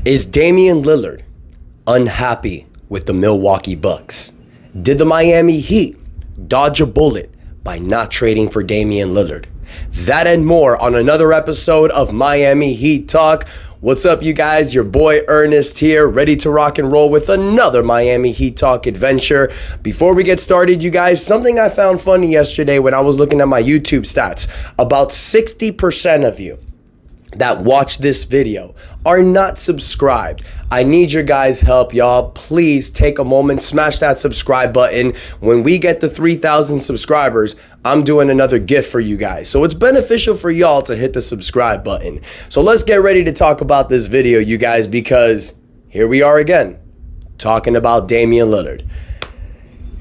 Is Damian Lillard unhappy with the Milwaukee Bucks? Did the Miami Heat dodge a bullet by not trading for Damian Lillard? That and more on another episode of Miami Heat Talk. What's up, you guys? Your boy Ernest here, ready to rock and roll with another Miami Heat Talk adventure. Before we get started, you guys, something I found funny yesterday when I was looking at my YouTube stats. About 60% of you that watch this video are not subscribed. I need your guys' help, y'all. Please take a moment, smash that subscribe button. When we get to 3,000 subscribers, I'm doing another gift for you guys. So it's beneficial for y'all to hit the subscribe button. So let's get ready to talk about this video, you guys, because here we are again, talking about Damian Lillard.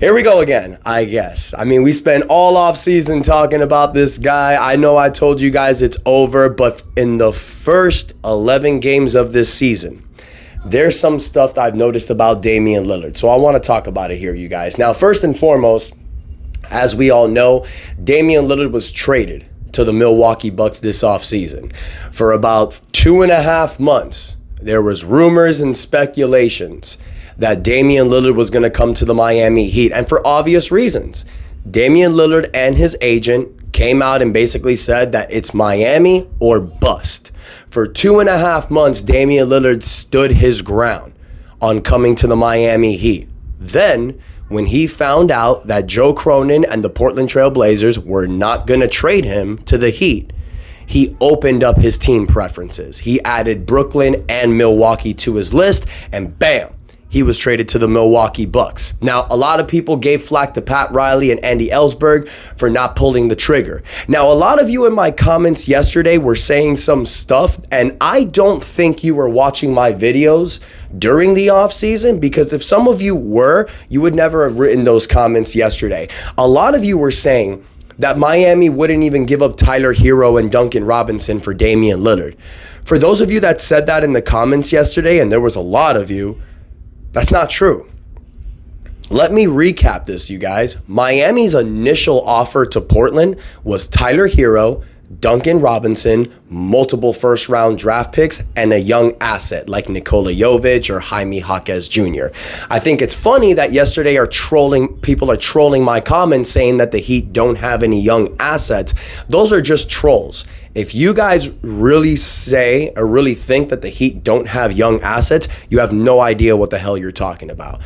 Here we go again, I guess. I mean, we spent all off season talking about this guy. I know I told you guys it's over, but in the first 11 games of this season, there's some stuff that I've noticed about Damian Lillard. So I want to talk about it here, you guys. Now, first and foremost, as we all know, Damian Lillard was traded to the Milwaukee Bucks this offseason. For about 2.5 months, there was rumors and speculations that Damian Lillard was going to come to the Miami Heat, and for obvious reasons. Damian Lillard and his agent came out and basically said that it's Miami or bust. For 2.5 months, Damian Lillard stood his ground on coming to the Miami Heat. Then, when he found out that Joe Cronin and the Portland Trail Blazers were not going to trade him to the Heat, he opened up his team preferences. He added Brooklyn and Milwaukee to his list, and bam, he was traded to the Milwaukee Bucks. Now, a lot of people gave flack to Pat Riley and Andy Ellsberg for not pulling the trigger. Now, a lot of you in my comments yesterday were saying some stuff, and I don't think you were watching my videos during the offseason, because if some of you were, you would never have written those comments yesterday. A lot of you were saying that Miami wouldn't even give up Tyler Hero and Duncan Robinson for Damian Lillard. For those of you that said that in the comments yesterday, and there was a lot of you, that's not true. Let me recap this, you guys. Miami's initial offer to Portland was Tyler Hero, Duncan Robinson, multiple first-round draft picks, and a young asset like Nikola Jovic or Jaime Jaquez Jr. I think it's funny that yesterday people are trolling my comments saying that the Heat don't have any young assets. Those are just trolls. If you guys really say or really think that the Heat don't have young assets, you have no idea what the hell you're talking about.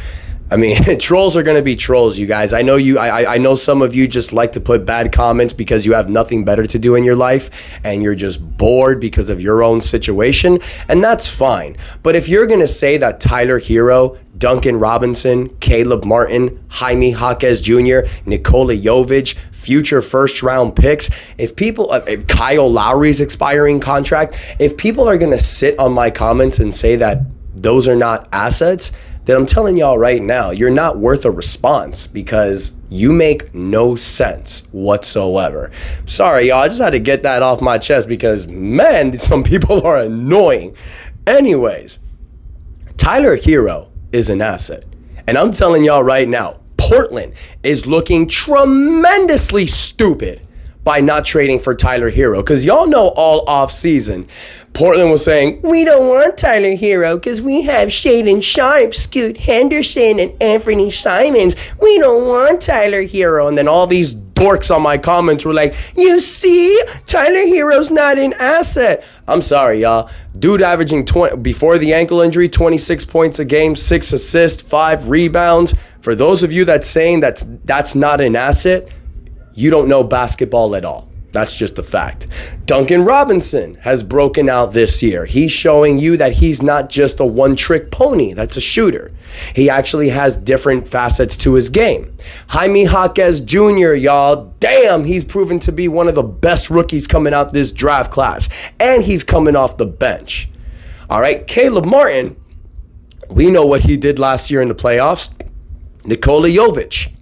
I mean, trolls are going to be trolls, you guys. I know I know some of you just like to put bad comments because you have nothing better to do in your life and you're just bored because of your own situation, and that's fine. But if you're going to say that Tyler Hero, Duncan Robinson, Caleb Martin, Jaime Jaquez Jr., Nikola Jovic, future first-round picks, if Kyle Lowry's expiring contract, if people are going to sit on my comments and say that those are not assets, then I'm telling y'all right now, you're not worth a response because you make no sense whatsoever. Sorry, y'all, I just had to get that off my chest because, man, some people are annoying. Anyways, Tyler Hero is an asset. And I'm telling y'all right now, Portland is looking tremendously stupid by not trading for Tyler Hero. Because y'all know all off season, Portland was saying, we don't want Tyler Hero because we have Shaedon Sharpe, Scoot Henderson, and Anthony Simons. We don't want Tyler Hero. And then all these dorks on my comments were like, you see, Tyler Hero's not an asset. I'm sorry, y'all. Dude averaging 20 before the ankle injury, 26 points a game, 6 assists, 5 rebounds. For those of you that's saying that's not an asset, you don't know basketball at all. That's just a fact. Duncan Robinson has broken out this year. He's showing you that he's not just a one-trick pony that's a shooter. He actually has different facets to his game. Jaime Jaquez Jr., y'all, damn, he's proven to be one of the best rookies coming out this draft class. And he's coming off the bench. All right, Caleb Martin, we know what he did last year in the playoffs. Nikola Jovic,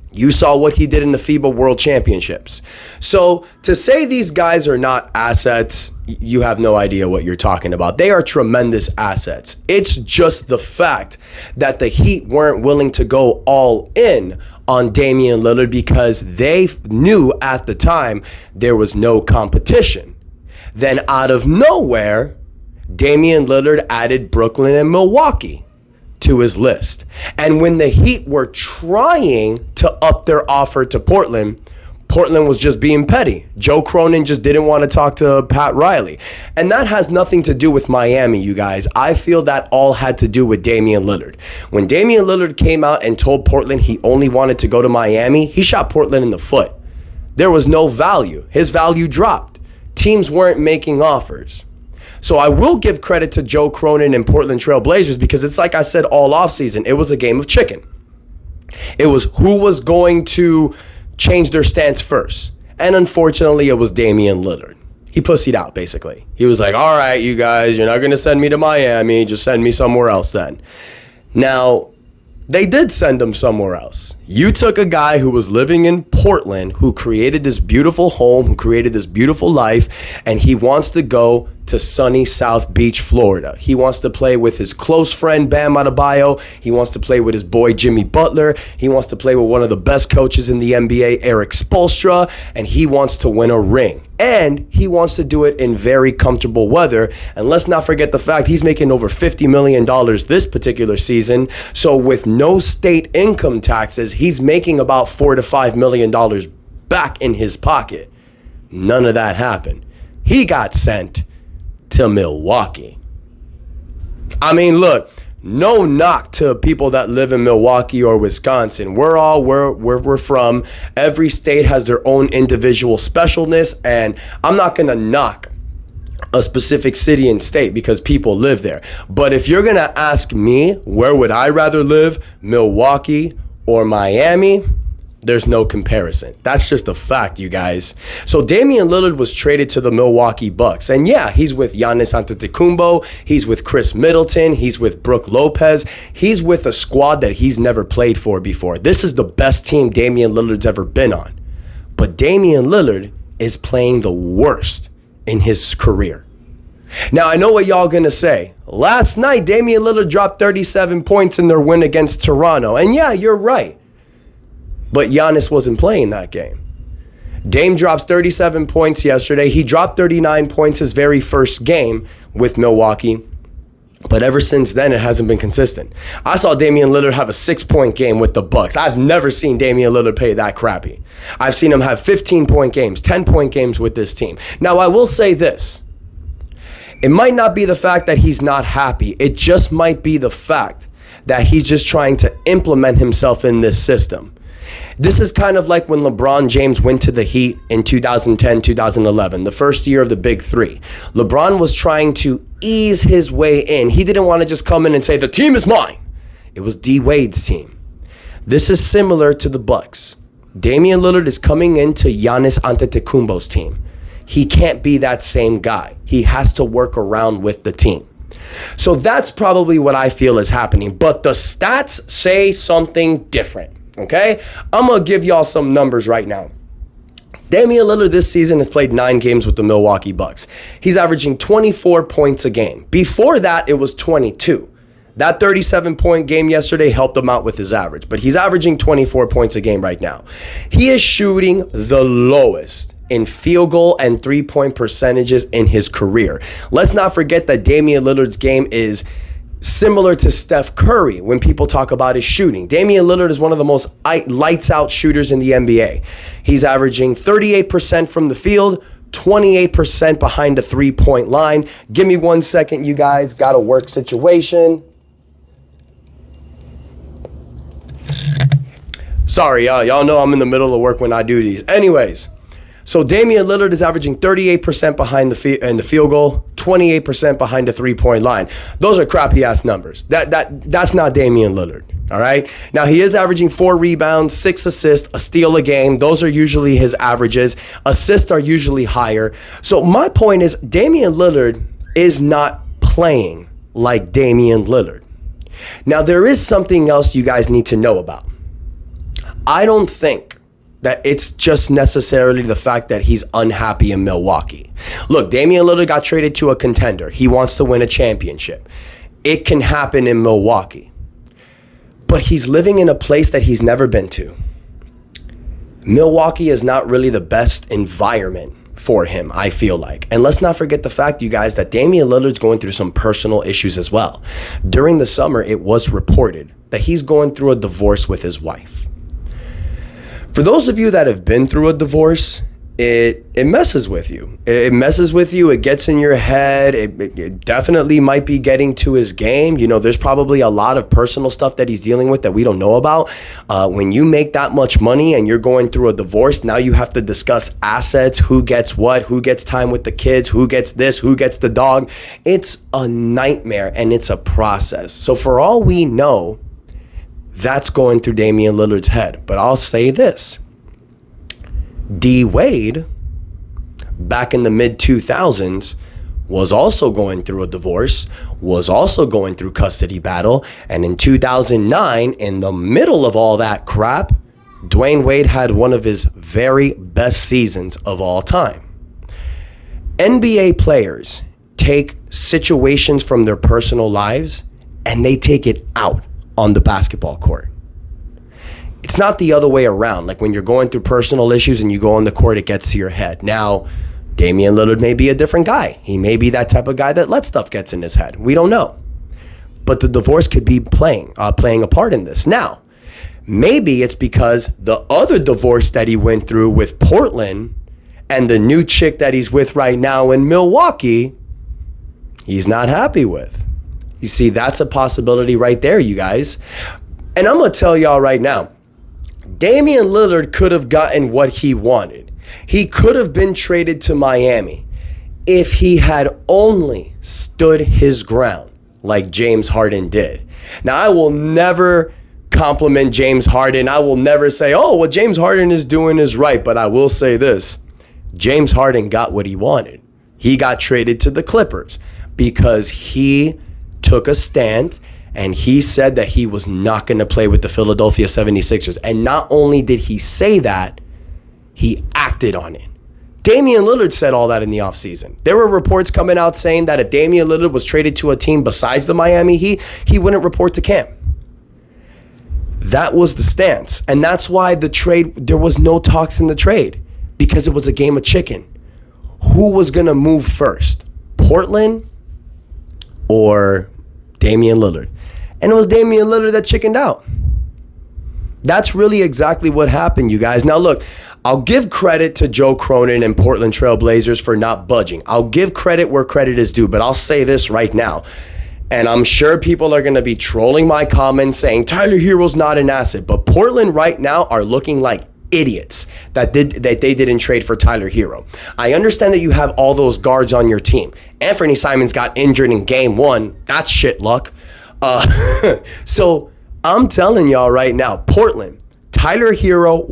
you saw what he did in the FIBA World Championships. So to say these guys are not assets, you have no idea what you're talking about. They are tremendous assets. It's just the fact that the Heat weren't willing to go all in on Damian Lillard because they knew at the time there was no competition. Then out of nowhere, Damian Lillard added Brooklyn and Milwaukee to his list. And when the Heat were trying to up their offer to Portland, Portland was just being petty. Joe Cronin just didn't want to talk to Pat Riley. And that has nothing to do with Miami, you guys. I feel that all had to do with Damian Lillard. When Damian Lillard came out and told Portland he only wanted to go to Miami, he shot Portland in the foot. There was no value. His value dropped. Teams weren't making offers. So I will give credit to Joe Cronin and Portland Trail Blazers because it's like I said all offseason, it was a game of chicken. It was who was going to change their stance first. And unfortunately, it was Damian Lillard. He pussied out, basically. He was like, all right, you guys, you're not going to send me to Miami. Just send me somewhere else then. Now, they did send him somewhere else. You took a guy who was living in Portland, who created this beautiful home, who created this beautiful life, and he wants to go to sunny South Beach, Florida. He wants to play with his close friend, Bam Adebayo. He wants to play with his boy, Jimmy Butler. He wants to play with one of the best coaches in the NBA, Eric Spoelstra, and he wants to win a ring. And he wants to do it in very comfortable weather. And let's not forget the fact he's making over $50 million this particular season. So with no state income taxes, he's making about $4 to $5 million back in his pocket. None of that happened. He got sent to Milwaukee. I mean, look, no knock to people that live in Milwaukee or Wisconsin. We're all where we're from. Every state has their own individual specialness, and I'm not going to knock a specific city and state because people live there. But if you're going to ask me, where would I rather live, Milwaukee or Miami? There's no comparison. That's just a fact, you guys. So Damian Lillard was traded to the Milwaukee Bucks. And yeah, he's with Giannis Antetokounmpo. He's with Chris Middleton. He's with Brook Lopez. He's with a squad that he's never played for before. This is the best team Damian Lillard's ever been on. But Damian Lillard is playing the worst in his career. Now, I know what y'all gonna say. Last night, Damian Lillard dropped 37 points in their win against Toronto. And yeah, you're right. But Giannis wasn't playing that game. Dame drops 37 points yesterday. He dropped 39 points his very first game with Milwaukee. But ever since then, it hasn't been consistent. I saw Damian Lillard have a 6-point game with the Bucks. I've never seen Damian Lillard play that crappy. I've seen him have 15-point games, 10-point games with this team. Now, I will say this. It might not be the fact that he's not happy. It just might be the fact that he's just trying to implement himself in this system. This is kind of like when LeBron James went to the Heat in 2010, 2011, the first year of the Big Three. LeBron was trying to ease his way in. He didn't want to just come in and say, the team is mine. It was D Wade's team. This is similar to the Bucks. Damian Lillard is coming into Giannis Antetokounmpo's team. He can't be that same guy. He has to work around with the team. So that's probably what I feel is happening. But the stats say something different. Okay, I'm going to give y'all some numbers right now. Damian Lillard this season has played 9 games with the Milwaukee Bucks. He's averaging 24 points a game. Before that, it was 22. That 37-point game yesterday helped him out with his average, but he's averaging 24 points a game right now. He is shooting the lowest in field goal and 3-point percentages in his career. Let's not forget that Damian Lillard's game is similar to Steph Curry when people talk about his shooting. Damian Lillard is one of the most lights out shooters in the NBA. He's averaging 38% from the field, 28% behind the 3-point line. Give me 1 second, you guys. Got a work situation. Sorry, y'all know I'm in the middle of work when I do these. Anyways, so Damian Lillard is averaging 38% behind the field goal, 28% behind the 3-point line. Those are crappy ass numbers. That's not Damian Lillard. All right. Now he is averaging 4 rebounds, 6 assists, a steal a game. Those are usually his averages. Assists are usually higher. So my point is Damian Lillard is not playing like Damian Lillard. Now there is something else you guys need to know about. I don't think that it's just necessarily the fact that he's unhappy in Milwaukee. Look, Damian Lillard got traded to a contender. He wants to win a championship. It can happen in Milwaukee. But he's living in a place that he's never been to. Milwaukee is not really the best environment for him, I feel like. And let's not forget the fact, you guys, that Damian Lillard's going through some personal issues as well. During the summer, it was reported that he's going through a divorce with his wife. For those of you that have been through a divorce, it messes with you. It messes with you. It gets in your head. It definitely might be getting to his game. You know, there's probably a lot of personal stuff that he's dealing with that we don't know about. When you make that much money and you're going through a divorce, now you have to discuss assets, who gets what, who gets time with the kids, who gets this, who gets the dog. It's a nightmare and it's a process. So for all we know, that's going through Damian Lillard's head. But I'll say this. D Wade, back in the mid-2000s, was also going through a divorce, was also going through custody battle. And in 2009, in the middle of all that crap, Dwayne Wade had one of his very best seasons of all time. NBA players take situations from their personal lives and they take it out on the basketball court. It's not the other way around. Like when you're going through personal issues and you go on the court, it gets to your head. Now, Damian Lillard may be a different guy. He may be that type of guy that lets stuff gets in his head. We don't know. But the divorce could be playing a part in this. Now, maybe it's because the other divorce that he went through with Portland and the new chick that he's with right now in Milwaukee, he's not happy with. You see, that's a possibility right there, you guys. And I'm going to tell y'all right now, Damian Lillard could have gotten what he wanted. He could have been traded to Miami if he had only stood his ground like James Harden did. Now, I will never compliment James Harden. I will never say, oh, what James Harden is doing is right. But I will say this. James Harden got what he wanted. He got traded to the Clippers because he took a stand and he said that he was not going to play with the Philadelphia 76ers. And not only did he say that, he acted on it. Damian Lillard said all that in the offseason. There were reports coming out saying that if Damian Lillard was traded to a team besides the Miami Heat, he wouldn't report to camp. That was the stance. And that's why the trade, there was no talks in the trade, because it was a game of chicken. Who was going to move first? Portland or Damian Lillard? And it was Damian Lillard that chickened out. That's really exactly what happened, you guys. Now, look, I'll give credit to Joe Cronin and Portland Trail Blazers for not budging. I'll give credit where credit is due, but I'll say this right now. And I'm sure people are going to be trolling my comments saying Tyler Hero's not an asset. But Portland right now are looking like idiots that they didn't trade for Tyler Hero. I understand that you have all those guards on your team. Anthony Simons got injured in game 1. That's shit luck. So I'm telling y'all right now, Portland, Tyler Hero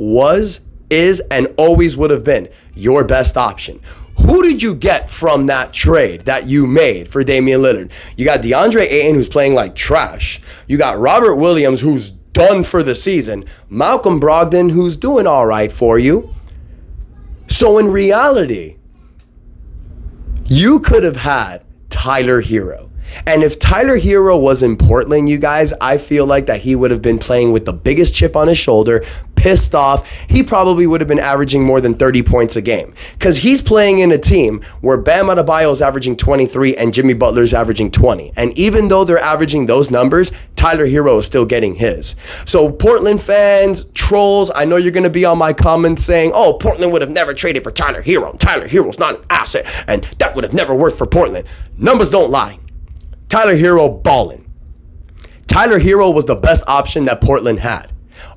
is, and always would have been your best option. Who did you get from that trade that you made for Damian Lillard? You got DeAndre Ayton, who's playing like trash. You got Robert Williams, who's done for the season. Malcolm Brogdon, who's doing all right for you. So in reality, you could have had Tyler Hero. And if Tyler Hero was in Portland, you guys, I feel like that he would have been playing with the biggest chip on his shoulder, pissed off. He probably would have been averaging more than 30 points a game because he's playing in a team where Bam Adebayo is averaging 23 and Jimmy Butler's averaging 20. And even though they're averaging those numbers, Tyler Hero is still getting his. So Portland fans, trolls, I know you're going to be on my comments saying, oh, Portland would have never traded for Tyler Hero. Tyler Hero's not an asset and that would have never worked for Portland. Numbers don't lie. Tyler Hero balling. Tyler Hero was the best option that Portland had.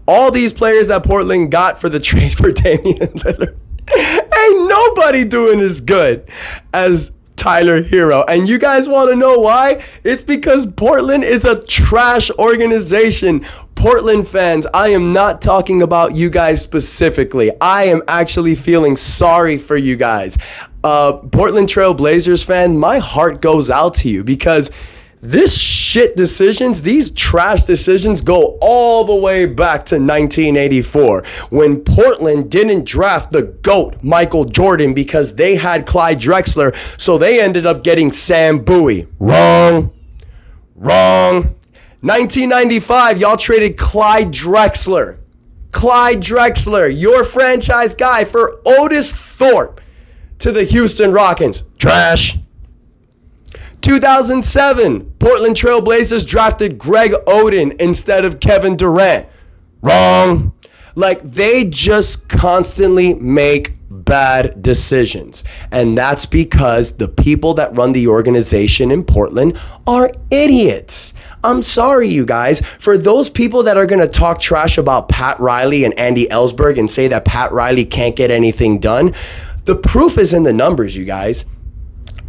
All these players that Portland got for the trade for Damian Lillard, ain't nobody doing as good as Tyler Hero. And you guys want to know why? It's because Portland is a trash organization. Portland fans, I am not talking about you guys specifically. I am actually feeling sorry for you guys. Portland Trail Blazers fan, my heart goes out to you because this shit decisions, these trash decisions go all the way back to 1984 when Portland didn't draft the GOAT, Michael Jordan, because they had Clyde Drexler, so they ended up getting Sam Bowie. Wrong. 1995, y'all traded Clyde Drexler, your franchise guy, for Otis Thorpe. to the Houston Rockets. Trash. 2007, Portland Trail Blazers drafted Greg Oden instead of Kevin Durant. Wrong. Like, they just constantly make bad decisions. And that's because the people that run the organization in Portland are idiots. I'm sorry, you guys. For those people that are going to talk trash about Pat Riley and Andy Ellsberg and say that Pat Riley can't get anything done, the proof is in the numbers, you guys.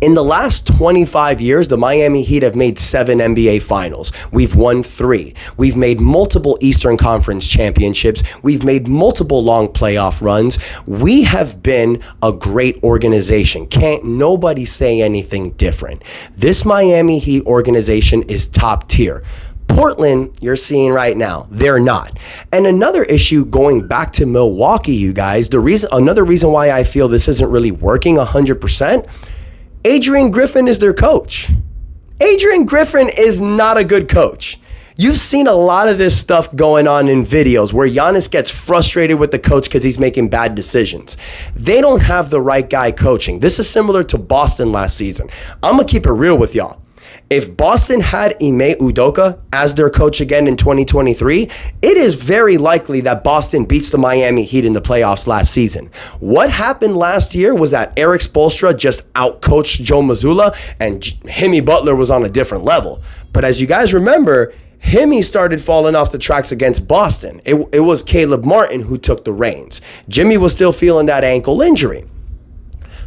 In the last 25 years, the Miami Heat have made 7 NBA finals. We've won 3. We've made multiple Eastern Conference championships. We've made multiple long playoff runs. We have been a great organization. Can't nobody say anything different. This Miami Heat organization is top tier. Portland, you're seeing right now, they're not. And another issue going back to Milwaukee, you guys, another reason why I feel this isn't really working 100%, Adrian Griffin is their coach. Adrian Griffin is not a good coach. You've seen a lot of this stuff going on in videos where Giannis gets frustrated with the coach because he's making bad decisions. They don't have the right guy coaching. This is similar to Boston last season. I'm going to keep it real with y'all. If Boston had Ime Udoka as their coach again in 2023, it is very likely that Boston beats the Miami Heat in the playoffs last season. What happened last year was that Eric Spoelstra just outcoached Joe Mazzulla, and Jimmy Butler was on a different level. But as you guys remember, Jimmy started falling off the tracks against Boston. It was Caleb Martin who took the reins. Jimmy was still feeling that ankle injury.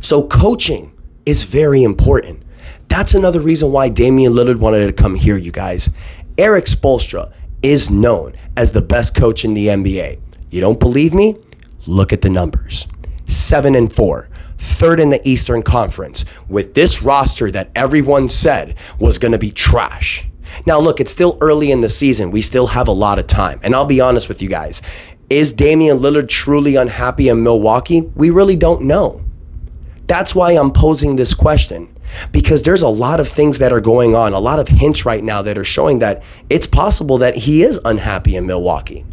So coaching is very important. That's another reason why Damian Lillard wanted to come here, you guys. Eric Spoelstra is known as the best coach in the NBA. You don't believe me? Look at the numbers. 7-4, third in the Eastern Conference, with this roster that everyone said was going to be trash. Now, look, it's still early in the season. We still have a lot of time. And I'll be honest with you guys. Is Damian Lillard truly unhappy in Milwaukee? We really don't know. That's why I'm posing this question. Because there's a lot of things that are going on, a lot of hints right now that are showing that it's possible that he is unhappy in Milwaukee.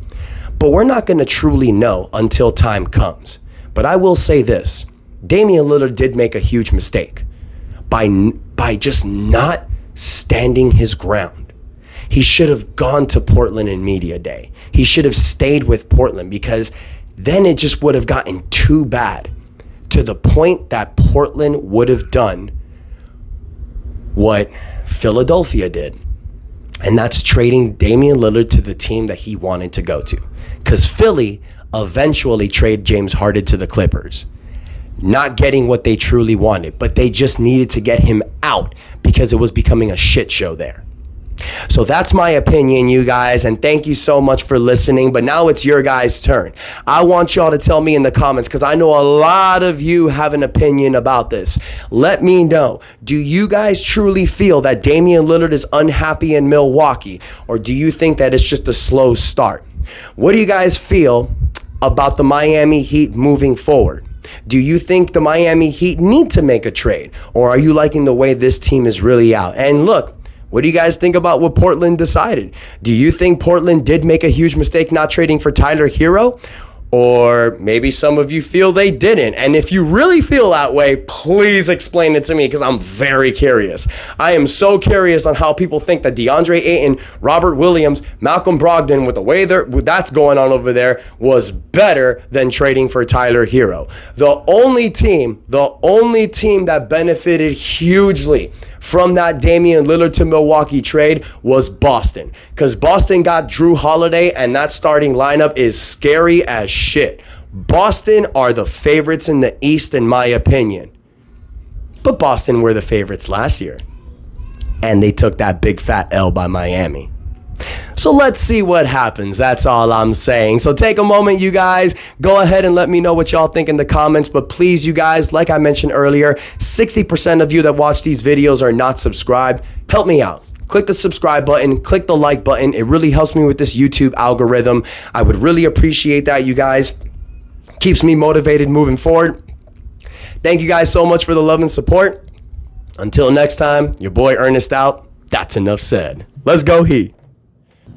But we're not going to truly know until time comes. But I will say this, Damian Lillard did make a huge mistake by just not standing his ground. He should have gone to Portland in media day. He should have stayed with Portland, because then it just would have gotten too bad to the point that Portland would have done what Philadelphia did. And that's trading Damian Lillard to the team that he wanted to go to. Because Philly eventually traded James Harden to the Clippers. Not getting what they truly wanted, but they just needed to get him out because it was becoming a shit show there. So that's my opinion, you guys, and thank you so much for listening. But now it's your guys' turn. I want y'all to tell me in the comments, because I know a lot of you have an opinion about this. Let me know. Do you guys truly feel that Damian Lillard is unhappy in Milwaukee, or do you think that it's just a slow start? What do you guys feel about the Miami Heat moving forward? Do you think the Miami Heat need to make a trade, or are you liking the way this team is really out? And look, what do you guys think about what Portland decided? Do you think Portland did make a huge mistake not trading for Tyler Hero? Or maybe some of you feel they didn't. And if you really feel that way, please explain it to me, because I'm very curious. I am so curious on how people think that DeAndre Ayton, Robert Williams, Malcolm Brogdon, with the way that's going on over there, was better than trading for Tyler Hero. The only team that benefited hugely from that Damian Lillard to Milwaukee trade was Boston, because Boston got Drew Holiday, and that starting lineup is scary as shit. Boston are the favorites in the East, in my opinion. But Boston were the favorites last year, and they took that big fat L by Miami. So let's see what happens. That's all I'm saying. So take a moment, you guys. Go ahead and let me know what y'all think in the comments. But please, you guys, like I mentioned earlier, 60% of you that watch these videos are not subscribed. Help me out. Click the subscribe button. Click the like button. It really helps me with this YouTube algorithm. I would really appreciate that, you guys. Keeps me motivated moving forward. Thank you guys so much for the love and support. Until next time, your boy Ernest out. That's enough said. Let's go Heat.